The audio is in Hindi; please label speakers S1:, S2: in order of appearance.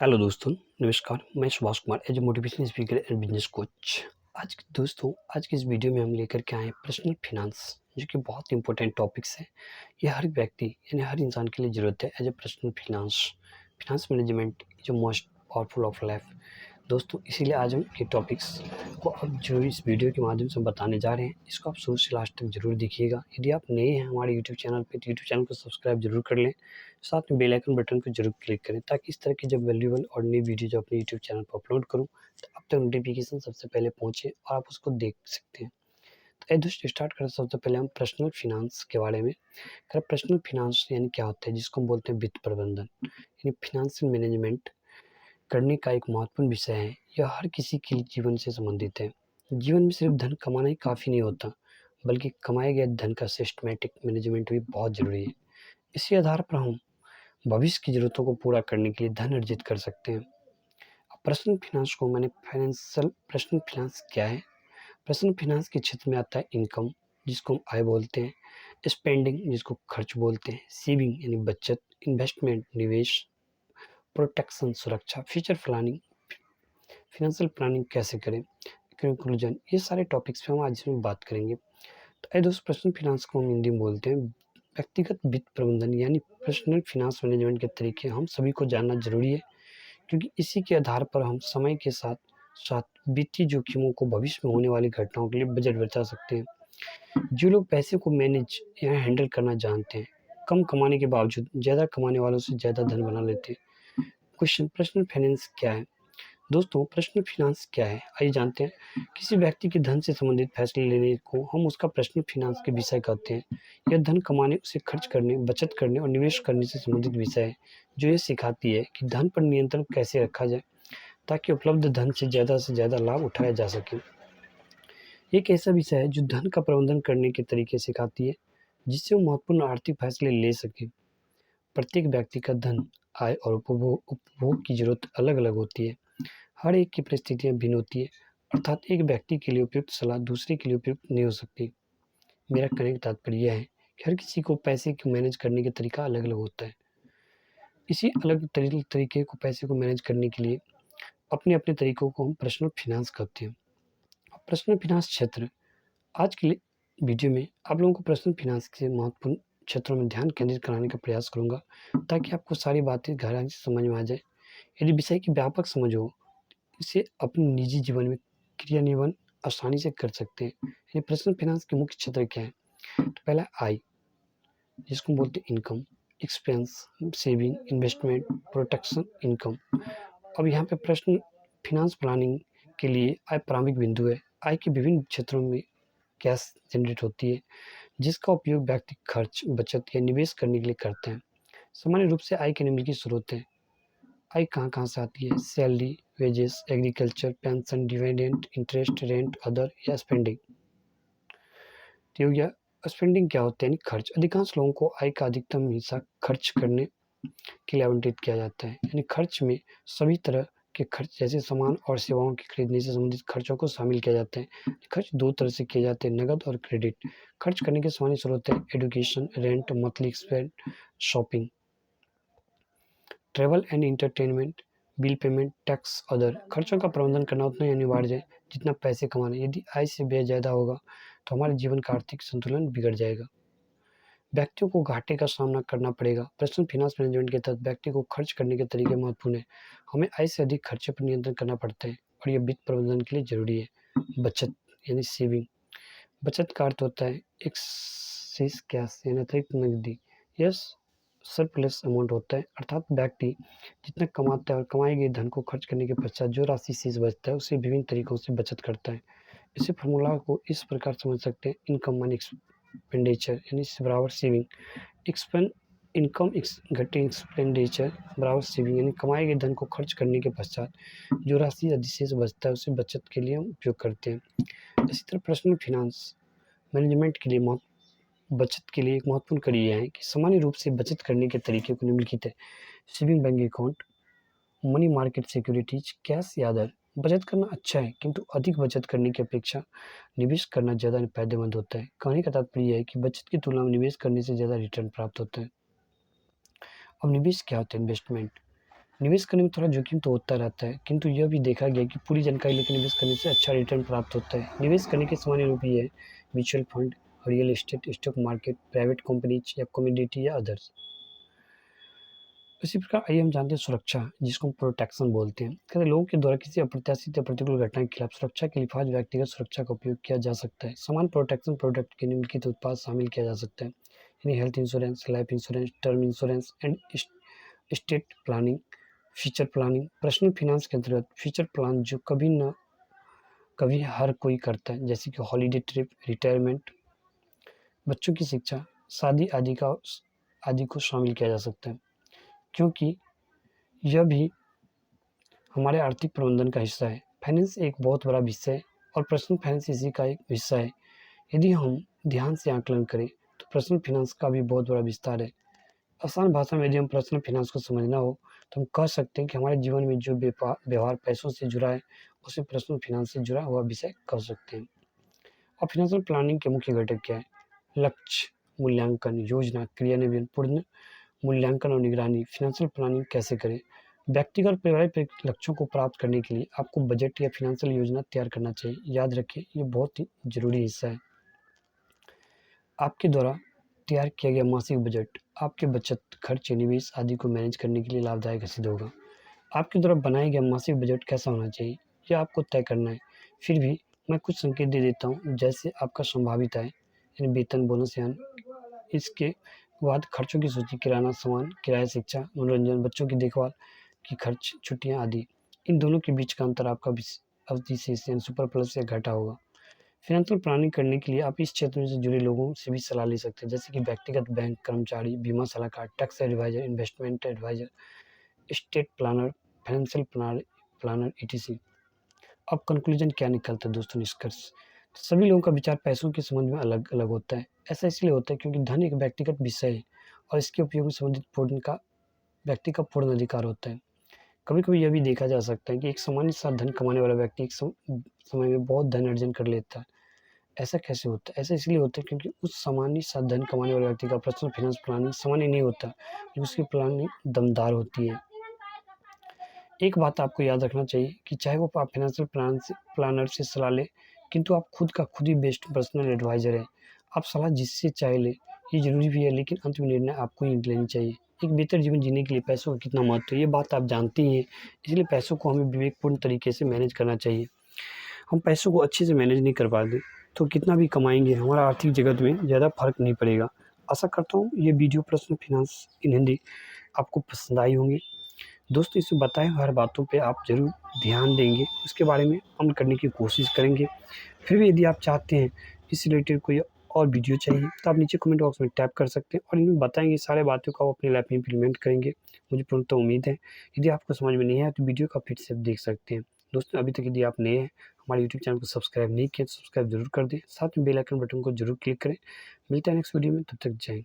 S1: हेलो दोस्तों, नमस्कार। मैं Subhash Kumar as a motivational speaker and business coach. आज की इस वीडियो में हम लेकर के आए हैं पर्सनल फिनांस, जो कि बहुत इंपॉर्टेंट टॉपिक्स है। ये हर व्यक्ति यानी हर इंसान के लिए ज़रूरत है as a personal finance. Finance management जो मोस्ट पावरफुल ऑफ लाइफ। दोस्तों, इसीलिए आज हम ये टॉपिक्स को अब जो इस वीडियो के माध्यम से बताने जा रहे हैं, इसको आप शुरू से लास्ट तक जरूर देखिएगा। यदि आप नए हैं हमारे यूट्यूब चैनल पे, तो यूट्यूब चैनल को सब्सक्राइब जरूर कर लें। साथ में बेल आइकन बटन को जरूर क्लिक करें, ताकि इस तरह की जब वैल्यूएबल और नई वीडियो जो अपने यूट्यूब चैनल पर अपलोड करूं, तो आप तक नोटिफिकेशन सबसे पहले पहुंचे और आप उसको देख सकते हैं। तो दोस्तों, स्टार्ट करें। सबसे पहले हम पर्सनल फिनांस के बारे में करें। पर्सनल फिनांस यानी क्या होता है, जिसको हम बोलते हैं वित्त प्रबंधन, यानी फिनेंशियल मैनेजमेंट करने का एक महत्वपूर्ण विषय है। यह हर किसी के जीवन से संबंधित है। जीवन में सिर्फ धन कमाना ही काफ़ी नहीं होता, बल्कि कमाए गए धन का सिस्टमैटिक मैनेजमेंट भी बहुत ज़रूरी है। इसी आधार पर हम भविष्य की ज़रूरतों को पूरा करने के लिए धन अर्जित कर सकते हैं। अब पर्सनल फाइनेंस क्या है? पर्सनल फाइनेंस के क्षेत्र में आता है इनकम, जिसको हम आय बोलते हैं, स्पेंडिंग जिसको खर्च बोलते हैं, सेविंग यानी बचत, इन्वेस्टमेंट निवेश, प्रोटेक्शन सुरक्षा, फ्यूचर प्लानिंग, फाइनेंशियल प्लानिंग कैसे करें, कंक्लूजन। ये सारे टॉपिक्स पे हम आज इसमें बात करेंगे। तो दोस्तों, पर्सनल फाइनेंस को हम हिंदी में बोलते हैं व्यक्तिगत वित्त प्रबंधन, यानी पर्सनल फाइनेंस मैनेजमेंट के तरीके हम सभी को जानना जरूरी है, क्योंकि इसी के आधार पर हम समय के साथ साथ वित्तीय जोखिमों को, भविष्य में होने वाली घटनाओं के लिए बजट बचा सकते हैं। जो लोग पैसे को मैनेज या हैंडल करना जानते हैं, कम कमाने के बावजूद ज़्यादा कमाने वालों से ज़्यादा धन बना लेते हैं। क्वेश्चन, पर्सनल फाइनेंस क्या है? दोस्तों, पर्सनल फाइनेंस क्या है, आइए जानते हैं। किसी व्यक्ति के धन से संबंधित फैसले लेने को हम उसका पर्सनल फाइनेंस के विषय कहते हैं। यह धन कमाने, उसे खर्च करने, बचत करने और निवेश करने से संबंधित विषय है, जो ये सिखाती है कि धन पर नियंत्रण कैसे रखा जाए, ताकि उपलब्ध धन से ज़्यादा लाभ उठाया जा सके। एक ऐसा विषय है जो धन का प्रबंधन करने के तरीके सिखाती है, जिससे वो महत्वपूर्ण आर्थिक फैसले ले सके। प्रत्येक व्यक्ति का धन, आय और उपभोग की जरूरत अलग अलग होती है। हर एक की परिस्थितियाँ भिन्न होती है, अर्थात एक व्यक्ति के लिए उपयुक्त सलाह दूसरे के लिए उपयुक्त नहीं हो सकती। मेरा कहने का तात्पर्य यह है कि हर किसी को पैसे को मैनेज करने का तरीका अलग अलग होता है। इसी अलग तरीके को पैसे को मैनेज करने के लिए अपने अपने तरीकों को हम पर्सनल फाइनेंस कहते हैं। पर्सनल फाइनेंस क्षेत्र, आज के वीडियो में आप लोगों को पर्सनल फाइनेंस के महत्वपूर्ण क्षेत्रों में ध्यान केंद्रित कराने का प्रयास करूंगा, ताकि आपको सारी बातें गहराई से समझ में आ जाए। यदि विषय की व्यापक समझ हो, इसे अपने निजी जीवन में क्रियान्वयन आसानी से कर सकते हैं। यानी पर्सनल फाइनेंस के मुख्य क्षेत्र क्या है? तो पहला आय, जिसको हम बोलते हैं income, expense, saving, investment, protection income. अब यहाँ पे पर्सनल फाइनेंस प्लानिंग के लिए आय प्रारंभिक बिंदु है। आय के विभिन्न क्षेत्रों में कैश जनरेट होती है, जिसका उपयोग व्यक्ति खर्च, बचत या निवेश करने के लिए करते हैं। सामान्य रूप से आय के निम्नलिखित स्रोत हैं। आय कहाँ कहाँ से आती है? Salary, wages, agriculture, pension, dividend, interest, rent, other या स्पेंडिंग। तो या स्पेंडिंग क्या होता है? यानी खर्च। अधिकांश लोगों को आय का अधिकतम हिस्सा खर्च करने के लिए आवंटित किया जाता है। यानी खर्च में सभी तरह के खर्च, जैसे सामान और सेवाओं के खरीदने से संबंधित खर्चों को शामिल किया जाता है। खर्च दो तरह से किए जाते हैं, नकद और क्रेडिट। खर्च करने के सामान्य स्रोत है education, rent, monthly expense, shopping, travel and entertainment, bill payment, tax, other. खर्चों का प्रबंधन करना उतना ही अनिवार्य है जितना पैसे कमाना। यदि आय से व्यय ज़्यादा होगा, तो हमारे जीवन का आर्थिक संतुलन बिगड़ जाएगा। व्यक्तियों को घाटे का सामना करना पड़ेगा। पर्सनल फाइनेंस मैनेजमेंट के तहत व्यक्ति को खर्च करने के तरीके महत्वपूर्ण है। हमें आय से अधिक खर्चे पर नियंत्रण करना पड़ता है, और यह वित्त प्रबंधन के लिए जरूरी है। बचत यानी सेविंग। बचत का अर्थ होता है एक्सेस कैश, यानी अतिरिक्त नकदी। यस, सरप्लस अमाउंट होता है, अर्थात व्यक्ति जितना कमाता है और कमाए गए धन को खर्च करने के पश्चात जो राशि शेष बचता है, उसे विभिन्न तरीकों से बचत करता है। इसी फार्मूला को इस प्रकार समझ सकते हैं। इनकम मानी एक्सपेंडिचर, यानी बराबर सेविंग। एक्सपेंड इनकम घटे एक्सपेंडिचर बराबर सेविंग, यानी कमाए गए धन को खर्च करने के पश्चात जो राशि अधिशेष बचता है, उसे बचत के लिए हम उपयोग करते हैं। इसी तरह पर्सनल फाइनेंस मैनेजमेंट के लिए बचत के लिए एक महत्वपूर्ण कड़ी यह है कि सामान्य रूप से बचत करने के तरीके को निम्नलिखित है। Saving bank account, money market securities, cash या अदर। बचत करना अच्छा है, किंतु अधिक बचत करने की अपेक्षा निवेश करना ज़्यादा फायदेमंद होता है। कहने का तात्पर्य यह है कि बचत की तुलना में निवेश करने से ज़्यादा रिटर्न प्राप्त होता है। अब निवेश क्या होता है? इन्वेस्टमेंट। निवेश करने में थोड़ा जोखिम तो होता रहता है, किंतु यह भी देखा गया कि पूरी जानकारी लेकर निवेश करने से अच्छा रिटर्न प्राप्त होता है। निवेश करने के सामान्य रूप ये है: mutual fund, real estate, stock market, private companies या कमोडिटी या अदर्स। इसी प्रकार आइए हम जानते हैं सुरक्षा, जिसको हम प्रोटेक्शन बोलते हैं। कहते हैं लोगों के द्वारा किसी अप्रत्याशित या प्रतिकूल घटना के खिलाफ सुरक्षा के लिहाज व्यक्तिगत सुरक्षा का उपयोग किया जा सकता है। समान प्रोटेक्शन प्रोडक्ट के निम्नलिखित उत्पाद शामिल किया जा सकता है, यानी health insurance, life insurance, term insurance and estate planning. Future planning, personal finance के अंतर्गत फ्यूचर प्लान जो कभी न कभी हर कोई करता है, जैसे कि हॉलीडे ट्रिप, रिटायरमेंट, बच्चों की शिक्षा, शादी आदि को शामिल किया जा सकता है, क्योंकि यह भी हमारे आर्थिक प्रबंधन का हिस्सा है। फाइनेंस एक बहुत बड़ा विषय है और पर्सनल फाइनेंस इसी का एक हिस्सा है। यदि हम ध्यान से आकलन करें तो पर्सनल फाइनेंस का भी बहुत बड़ा विस्तार है। आसान भाषा में यदि हम पर्सनल फाइनेंस को समझना हो तो हम कह सकते हैं कि हमारे जीवन में जो व्यवहार पैसों से जुड़ा है, उसे पर्सनल फाइनेंस से जुड़ा हुआ विषय कह सकते हैं। और फाइनेंशियल प्लानिंग के मुख्य घटक क्या है? लक्ष्य, मूल्यांकन, योजना, क्रियान्वयन, पूर्ण मूल्यांकन और निगरानी। फाइनेंशियल प्लानिंग कैसे करें? व्यक्तिगत और पारिवारिक लक्ष्यों को प्राप्त करने के लिए आपको बजट या फाइनेंशियल योजना तैयार करना चाहिए। याद रखिए, ये बहुत ही जरूरी हिस्सा है। आपके द्वारा तैयार किया गया मासिक बजट आपके बचत, खर्च, निवेश आदि को मैनेज करने के लिए लाभदायक सिद्ध होगा। आपके द्वारा बनाया गया मासिक बजट कैसा होना चाहिए, यह आपको तय करना है। फिर भी मैं कुछ संकेत दे देता हूँ, जैसे आपका संभावित आय, यानी वेतन, बोनस या इसके बाद खर्चों की सूची, किराना सामान, किराया, शिक्षा, मनोरंजन, बच्चों की देखभाल की खर्च, छुट्टियां आदि। इन दोनों के बीच का अंतर आपका अवधि शेष यानी सुपर प्लस या घटा होगा। फाइनेंशियल प्लानिंग करने के लिए आप इस क्षेत्र से जुड़े लोगों से भी सलाह ले सकते हैं, जैसे कि व्यक्तिगत बैंक कर्मचारी, बीमा सलाहकार, tax adviser, investment adviser, state planner, financial planner ETC. अब कंक्लूजन क्या निकलता है दोस्तों, निष्कर्ष? सभी लोगों का विचार पैसों के संबंध में अलग अलग होता है। ऐसा इसलिए होता है क्योंकि धन एक व्यक्तिगत विषय है और इसके उपयोग में संबंधित पूर्ण का व्यक्ति का पूर्ण अधिकार होता है। कभी कभी यह भी देखा जा सकता है कि एक सामान्य सा धन कमाने वाला व्यक्ति एक समय में बहुत धन अर्जन कर लेता है। ऐसा कैसे होता है? ऐसा इसलिए होता है क्योंकि उस सामान्य सा धन कमाने वाले व्यक्ति का पर्सनल फाइनेंस प्लानिंग सामान्य नहीं होता, लेकिन उसकी प्लानिंग दमदार होती है। एक बात आपको याद रखना चाहिए कि चाहे वो आप फाइनेंशियल प्लानर से सलाह लें, किंतु आप खुद का खुद ही बेस्ट पर्सनल एडवाइज़र हैं। आप सलाह जिससे चाहे लें, ये ज़रूरी भी है, लेकिन अंतिम निर्णय आपको ही लेनी चाहिए। एक बेहतर जीवन जीने के लिए पैसों का कितना महत्व है, ये बात आप जानते ही हैं, इसलिए पैसों को हमें विवेकपूर्ण तरीके से मैनेज करना चाहिए। हम पैसों को अच्छे से मैनेज नहीं कर पाते, तो कितना भी कमाएँगे, हमारा आर्थिक जगत में ज़्यादा फ़र्क नहीं पड़ेगा। आशा करता हूँ ये वीडियो पर्सनल फाइनेंस इन हिंदी आपको पसंद आई होंगी। दोस्तों, इस बताए हर बातों पे आप ज़रूर ध्यान देंगे, उसके बारे में अमल करने की कोशिश करेंगे। फिर भी यदि आप चाहते हैं इस रिलेटेड कोई और वीडियो चाहिए तो आप नीचे कमेंट बॉक्स में टैप कर सकते हैं और इनमें बताएँगे सारे बातों को आप अपनी लाइफ में इम्प्लीमेंट करेंगे। मुझे पूर्णतः उम्मीद है। यदि आपको समझ में नहीं आया तो वीडियो का फिर से देख सकते हैं। दोस्तों, अभी तक यदि आप नए हैं, हमारे यूट्यूब चैनल को सब्सक्राइब नहीं किया तो सब्सक्राइब ज़रूर कर दें, साथ में बेल आइकन बटन को ज़रूर क्लिक करें। मिलते हैं नेक्स्ट वीडियो में, तब तक जय हिंद।